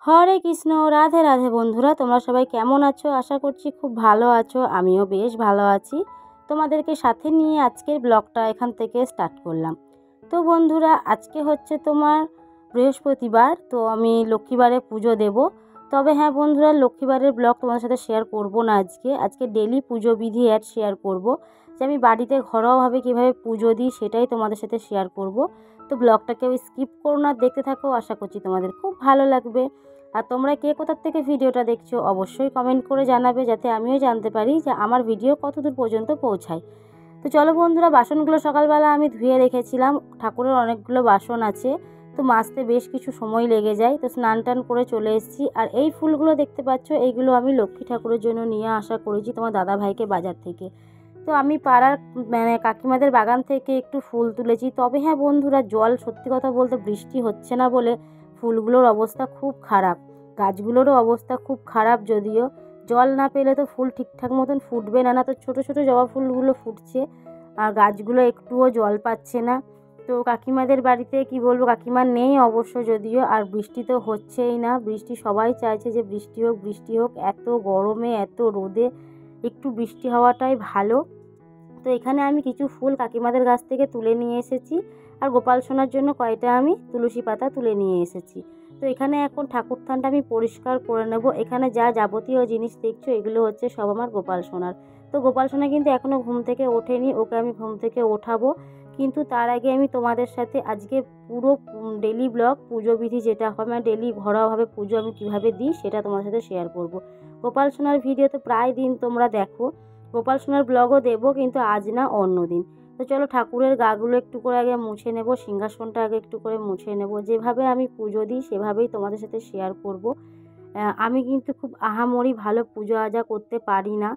হরে কৃষ্ণ, রাধে রাধে। বন্ধুরা, তোমরা সবাই কেমন আছো? আশা করছি খুব ভালো আছো। আমিও বেশ ভালো আছি। তোমাদেরকে সাথে নিয়ে আজকের ব্লগটা এখান থেকে স্টার্ট করলাম। তো বন্ধুরা, আজকে হচ্ছে তোমার বৃহস্পতিবার, তো আমি লক্ষ্মীবারে পুজো দেব। তবে হ্যাঁ বন্ধুরা, লক্ষ্মীবারের ব্লগ তোমাদের সাথে শেয়ার করব না। আজকে ডেলি পুজো বিধি শেয়ার করব, যে আমি বাড়িতে ঘরোয়াভাবে কীভাবে পুজো দিই সেটাই তোমাদের সাথে শেয়ার করব। তো ব্লগটা কেউ স্কিপ করো না, দেখতে থাকো। আশা করছি তোমাদের খুব ভালো লাগবে। আর তোমরা কে কোথার থেকে ভিডিওটা দেখছো অবশ্যই কমেন্ট করে জানাবে, যাতে আমিও জানতে পারি যে আমার ভিডিও কতদূর পর্যন্ত পৌঁছায়। তো চলো বন্ধুরা, বাসনগুলো সকালবেলা আমি ধুয়ে রেখেছিলাম। ঠাকুরের অনেকগুলো বাসন আছে, তো মাজতে বেশ কিছু সময় লেগে যায়। তো স্নান টান করে চলে এসেছি। আর এই ফুলগুলো দেখতে পাচ্ছ, এইগুলো আমি লক্ষ্মী ঠাকুরের জন্য নিয়ে আসা করেছি তোমার দাদা ভাইকে বাজার থেকে। তো আমি পাড়ার কাকিমাদের বাগান থেকে একটু ফুল তুলেছি। তবে হ্যাঁ বন্ধুরা, জল সত্যি কথা বলতে বৃষ্টি হচ্ছে না বলে ফুলগুলোর অবস্থা খুব খারাপ, গাছগুলোরও অবস্থা খুব খারাপ। যদিও জল না পেলে তো ফুল ঠিকঠাক মতন ফুটবে না। তো ছোটো ছোটো জবা ফুলগুলো ফুটছে, আর গাছগুলো একটুও জল পাচ্ছে না। তো কাকিমাদের বাড়িতে কি বলবো, কাকিমা নেই অবশ্য যদিও, আর বৃষ্টি তো হচ্ছেই না। বৃষ্টি সবাই চাইছে যে বৃষ্টি হোক বৃষ্টি হোক, এত গরমে এত রোদে একটু বৃষ্টি হওয়াটাই ভালো। তো এখানে আমি কিছু ফুল কাকিমাদের গাছ থেকে তুলে নিয়ে এসেছি, আর গোপাল সোনার জন্য কয়টা আমি তুলসী পাতা তুলে নিয়ে এসেছি। তো এখানে এখন ঠাকুর থানটা আমি পরিষ্কার করে নেব। এখানে যা যাবতীয় জিনিস দেখছো এগুলো হচ্ছে সব আমার গোপাল সোনার। তো গোপাল সোনা কিন্তু এখনও ঘুম থেকে ওঠেনি, ওকে আমি ঘুম থেকে ওঠাবো। কিন্তু তার আগে আমি তোমাদের সাথে আজকে পুরো ডেলি ব্লগ পুজো বিধি যেটা হয়, মানে ডেলি ঘরোয়াভাবে পুজো আমি কীভাবে দিই সেটা তোমার সাথে শেয়ার করব। গোপাল সোনার ভিডিও তো প্রায় দিন তোমরা দেখো, গোপাল সোনার ব্লগও দেবো, কিন্তু আজ না অন্য দিন। তো চলো ঠাকুরের গাগুলো একটু করে আগে মুছে নেব, সিংহাসনটা আগে একটু করে মুছে নেব। যেভাবে আমি পুজো দিই সেভাবেই তোমাদের সাথে শেয়ার করব। আমি কিন্তু খুব আহামরি ভালো পুজো আজা করতে পারি না,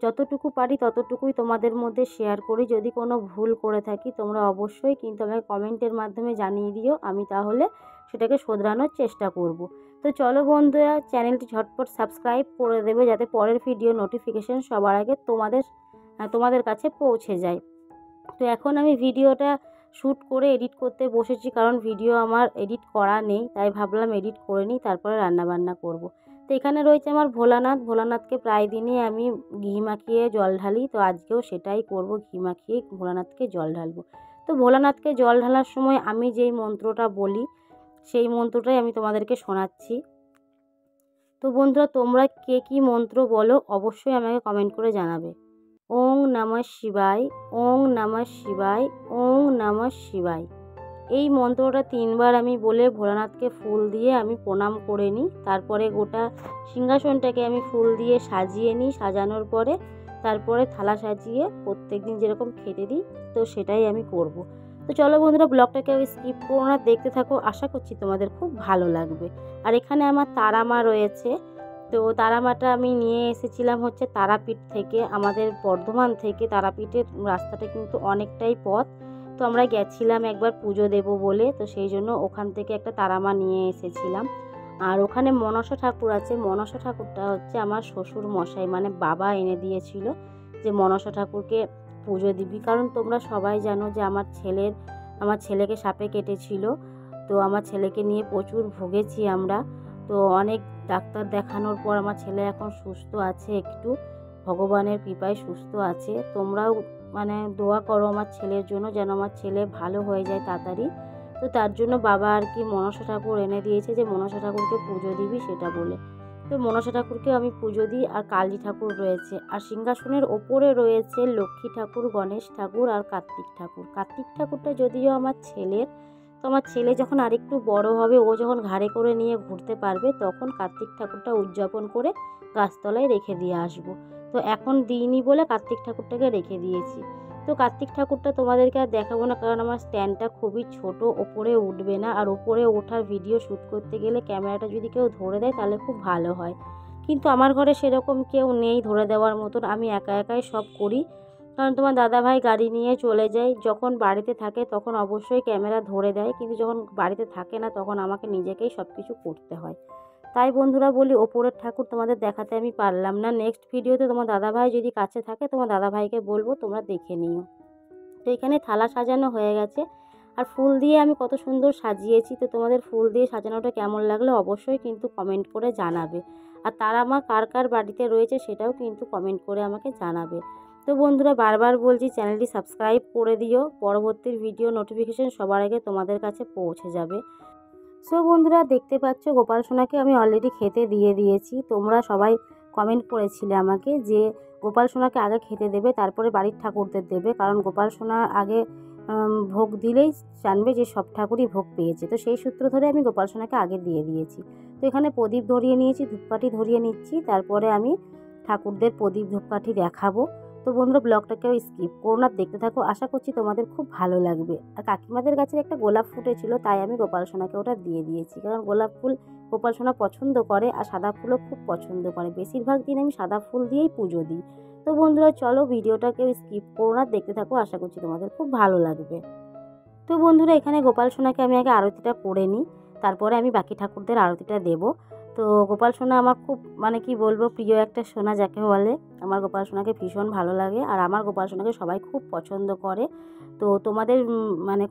যতটুকু পারি ততটুকুই তোমাদের মধ্যে শেয়ার করি। যদি কোনো ভুল করে থাকি তোমরা অবশ্যই কিন্তু আমাকে কমেন্টের মাধ্যমে জানিয়ে দিও, আমি তাহলে সেটাকে শোধরানোর চেষ্টা করব। তো চলো বন্ধুরা, চ্যানেলটি ঝটপট সাবস্ক্রাইব করে দেবে, যাতে পরের ভিডিও নোটিফিকেশন সবার আগে তোমাদের কাছে পৌঁছে যায়। তো এখন আমি ভিডিওটা শ্যুট করে এডিট করতে বসেছি, কারণ ভিডিও আমার এডিট করা নেই, তাই ভাবলাম এডিট করে নিই, তারপরে রান্নাবান্না করব। তো এখানে রয়েছে আমার ভোলানাথকে প্রায় দিনই আমি ঘি মাখিয়ে জল ঢালি। তো আজকেও সেটাই করব, ঘি মাখিয়ে ভোলানাথকে জল ঢালবো। তো ভোলানাথকে জল ঢালার সময় আমি যেই মন্ত্রটা বলি সেই মন্ত্রটাই আমি তোমাদেরকে শোনাচ্ছি। তো বন্ধুরা, তোমরা কে কী মন্ত্র বলো অবশ্যই আমাকে কমেন্ট করে জানাবে। ওং নমঃ শিবায়, ওং নমঃ শিবায়, ওং নমঃ শিবায়। এই মন্ত্রটা 3 বার আমি বলে ভোলানাথকে ফুল দিয়ে আমি প্রণাম করে নিই। তারপরে গোটা সিংহাসনটাকে আমি ফুল দিয়ে সাজিয়ে নিই। সাজানোর পরে তারপরে থালা সাজিয়ে প্রত্যেকদিন যেরকম খেতে দিই, তো সেটাই আমি করব। তো চলো বন্ধুরা, ব্লগটাকে স্কিপ করো না, দেখতে থাকো। আশা করছি তোমাদের খুব ভালো লাগবে। আর এখানে আমার তারা মা রয়েছে। তো তারা মাটা আমি নিয়ে এসেছিলাম হচ্ছে তারাপীঠ থেকে। আমাদের বর্ধমান থেকে তারাপীঠের রাস্তাটা কিন্তু অনেকটাই পথ। তো আমরা গেছিলাম একবার পুজো দেব বলে, তো সেই জন্য ওখান থেকে একটা তারামা নিয়ে এসেছিলাম। আর ওখানে মনসা ঠাকুর আছে। মনসা ঠাকুরটা হচ্ছে আমার শ্বশুর মশাই, মানে বাবা এনে দিয়েছিল, যে মনসা ঠাকুরকে পুজো দিবি। কারণ তোমরা সবাই জানো যে আমার ছেলেকে সাপে কেটেছিল। তো আমার ছেলেকে নিয়ে প্রচুর ভুগেছি আমরা। তো অনেক ডাক্তার দেখানোর পর আমার ছেলে এখন সুস্থ আছে, একটু ভগবানের কৃপায় সুস্থ আছে। তোমরাও মানে দোয়া করো আমার ছেলের জন্য, যেন আমার ছেলে ভালো হয়ে যায় তাড়াতাড়ি। তো তার জন্য বাবা আর কি মনসা ঠাকুর এনে দিয়েছে, যে মনসা ঠাকুরকে পুজো দিবি সেটা বলে। তো মনসা ঠাকুরকে আমি পুজো দিই। আর কালী ঠাকুর রয়েছে, আর সিংহাসনের ওপরে রয়েছে লক্ষ্মী ঠাকুর, গণেশ ঠাকুর আর কার্তিক ঠাকুর। কার্তিক ঠাকুরটা যদিও আমার ছেলের, তো আমার ছেলে যখন আরেকটু বড় হবে, ও যখন ঘাড়ে করে নিয়ে ঘুরতে পারবে, তখন কার্তিক ঠাকুরটা উদযাপন করে গাছতলায় রেখে দিয়ে আসবো। তো এখন দিইনি বলে কার্তিক ঠাকুরটাকে রেখে দিয়েছি। তো কার্তিক ঠাকুরটা তোমাদেরকে আর দেখাবো না, কারণ আমার স্ট্যান্ডটা খুবই ছোট, ওপরে উঠবে না। আর ওপরে ওঠার ভিডিও শ্যুট করতে গেলে ক্যামেরাটা যদি কেউ ধরে দেয় তাহলে খুব ভালো হয়, কিন্তু আমার ঘরে সেরকম কেউ নেই ধরে দেওয়ার মতন। আমি একা একাই সব করি, কারণ তোমার দাদাভাই গাড়ি নিয়ে চলে যায়। যখন বাড়িতে থাকে তখন অবশ্যই ক্যামেরা ধরে দেয়, কিন্তু যখন বাড়িতে থাকে না তখন আমাকে নিজেকেই সব কিছু করতে হয়। তাই বন্ধুরা বলি, ওপরের ঠাকুর তোমাদের দেখাতে আমি পারলাম না। নেক্সট ভিডিওতে তোমার দাদাভাই যদি কাছে থাকে তোমার দাদাভাইকে বলবো তোমরা দেখে নিও। তো এখানে থালা সাজানো হয়ে গেছে। আর ফুল দিয়ে আমি কত সুন্দর সাজিয়েছি। তো তোমাদের ফুল দিয়ে সাজানোটা কেমন লাগলো অবশ্যই কিন্তু কমেন্ট করে জানাবে। আর তারা মা কার কার বাড়িতে রয়েছে সেটাও কিন্তু কমেন্ট করে আমাকে জানাবে। তো বন্ধুরা বারবার বলছি চ্যানেলটি সাবস্ক্রাইব করে দিও, পরবর্তী ভিডিও নোটিফিকেশান সবার আগে তোমাদের কাছে পৌঁছে যাবে। সো বন্ধুরা দেখতে পাচ্ছ গোপাল সোনাকে আমি অলরেডি খেতে দিয়ে দিয়েছি। তোমরা সবাই কমেন্ট করেছিলে আমাকে যে গোপাল সোনাকে আগে খেতে দেবে, তারপরে বাড়ির ঠাকুরদের দেবে, কারণ গোপাল সোনা আগে ভোগ দিলেই জানবে যে সব ঠাকুরই ভোগ পেয়েছে। তো সেই সূত্র ধরে আমি গোপাল সোনাকে আগে দিয়ে দিয়েছি। তো এখানে প্রদীপ ধরিয়ে নিয়েছি, ধূপকাঠি ধরিয়ে নিচ্ছি, তারপরে আমি ঠাকুরদের প্রদীপ ধূপকাঠি দেখাবো। তো বন্ধুরা ব্লগটাকেও স্কিপ করো না, দেখতে থাকো, আশা করছি তোমাদের খুব ভালো লাগবে। আর কাকিমাদের গাছের একটা গোলাপ ফুটেছিল, তাই আমি গোপাল সোনাকে ওটা দিয়ে দিয়েছি, কারণ গোলাপ ফুল গোপাল সোনা পছন্দ করে আর সাদা ফুলও খুব পছন্দ করে। বেশিরভাগ দিন আমি সাদা ফুল দিয়েই পুজো দিই। তো বন্ধুরা চলো ভিডিওটাকেও স্কিপ করো না, দেখতে থাকো, আশা করছি তোমাদের খুব ভালো লাগবে। তো বন্ধুরা এখানে গোপাল সোনাকে আমি আগে আরতিটা করে নিই, তারপরে আমি বাকি ঠাকুরদের আরতিটা দেব। তো গোপাল সোনা আমার খুব কি বলবো প্রিয় একটা সোনা যাকে বলে। আমার গোপাল সোনাকে ভীষণ ভালো লাগে আর আমার গোপাল সোনাকে সবাই খুব পছন্দ করে। তো তোমাদের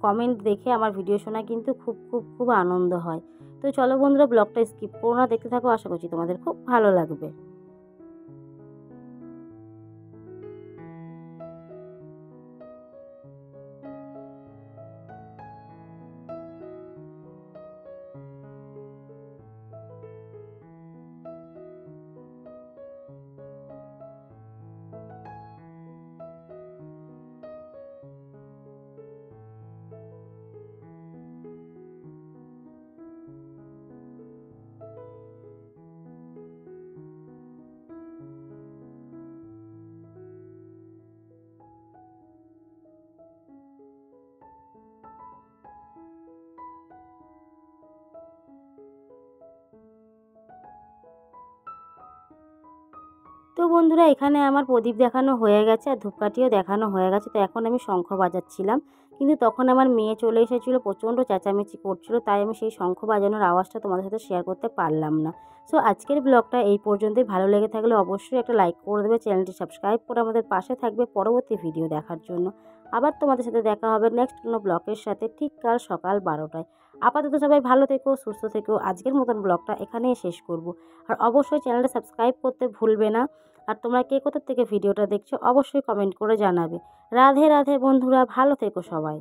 কমেন্ট দেখে আমার ভিডিও শোনা কিন্তু খুব খুব খুব আনন্দ হয়। তো চলো বন্ধুরা ব্লগটা স্কিপ করো না, দেখতে থাকো, আশা করছি তোমাদের খুব ভালো লাগবে। তো বন্ধুরা এখানে আমার প্রদীপ দেখানো হয়ে গেছে আর ধূপকাঠিও দেখানো হয়ে গেছে। তো এখন আমি শঙ্খ বাজাচ্ছিলাম, কিন্তু তখন আমার মেয়ে চলে এসেছিলো, প্রচণ্ড চেঁচামেচি করছিল, তাই আমি সেই শঙ্খ বাজানোর আওয়াজটা তোমাদের সাথে শেয়ার করতে পারলাম না। সো আজকের ব্লগটা এই পর্যন্তই। ভালো লেগে থাকলে অবশ্যই একটা লাইক করে দেবে, চ্যানেলটি সাবস্ক্রাইব করে আমাদের পাশে থাকবে পরবর্তী ভিডিও দেখার জন্য। আবার তোমাদের সাথে দেখা হবে নেক্সট কোনো ব্লগের সাথে, ঠিক কাল সকাল 12টায়। আপাতত সবাই ভালো থেকো, সুস্থ থেকো। আজকের মতন ব্লগটা এখানেই শেষ করব। আর অবশ্যই চ্যানেলটা সাবস্ক্রাইব করতে ভুলবে না। আর তোমরা কে কোথা থেকে ভিডিওটা দেখছো অবশ্যই কমেন্ট করে জানাবে। রাধে রাধে বন্ধুরা, ভালো থেকো সবাই।